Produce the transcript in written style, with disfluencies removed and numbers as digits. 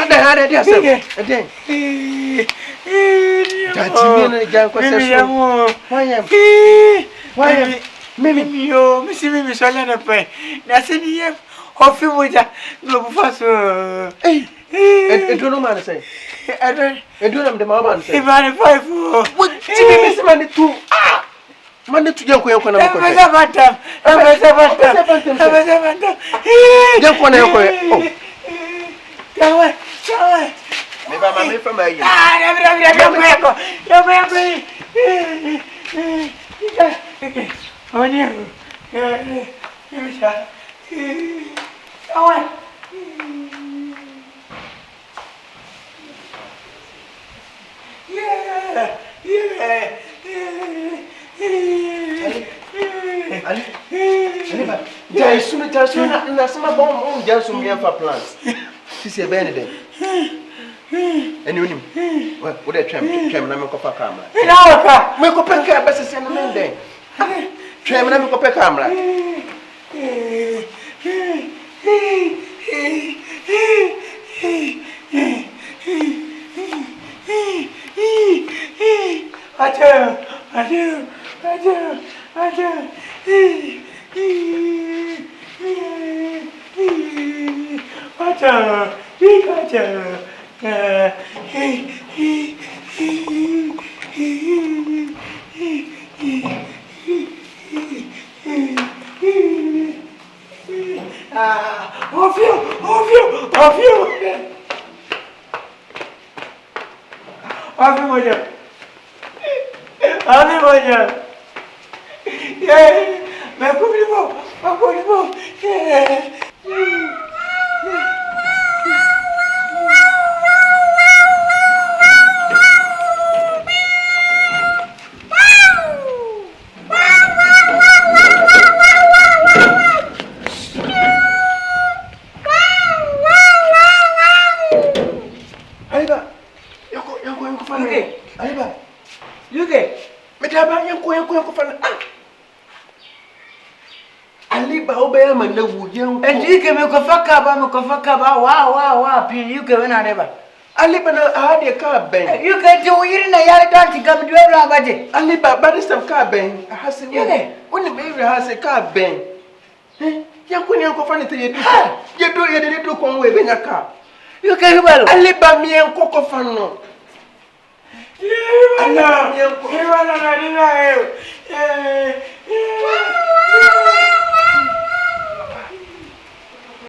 ada hare dia sem eden Tatimina janko seso why mimi yo mimi sola na pe na seni ye hofi moja no bufaso edu no man say edu nam de mama say ibane five mimi se mani tu mani tu janko yanko na mako bata janko na yanko kawa me ba mami fa mai Jason na sama bom Jason me fa plans sisi e bene den eni unim wo de twem na me kopa camera me kopa ka ba sisi na men den twem na me kopa camera Mukafaka ba wa pin you can na reba Ali bana ahade ka ben you can do yiri na yare don ti gam do bra baje Ali ba stam ka ben hase woni be wi hase ka ben yanko ni yanko fa ne te yedu ko we benya ka you can hibalo Ali ba mi yanko ko fa no Allah mi yanko hibalo na dina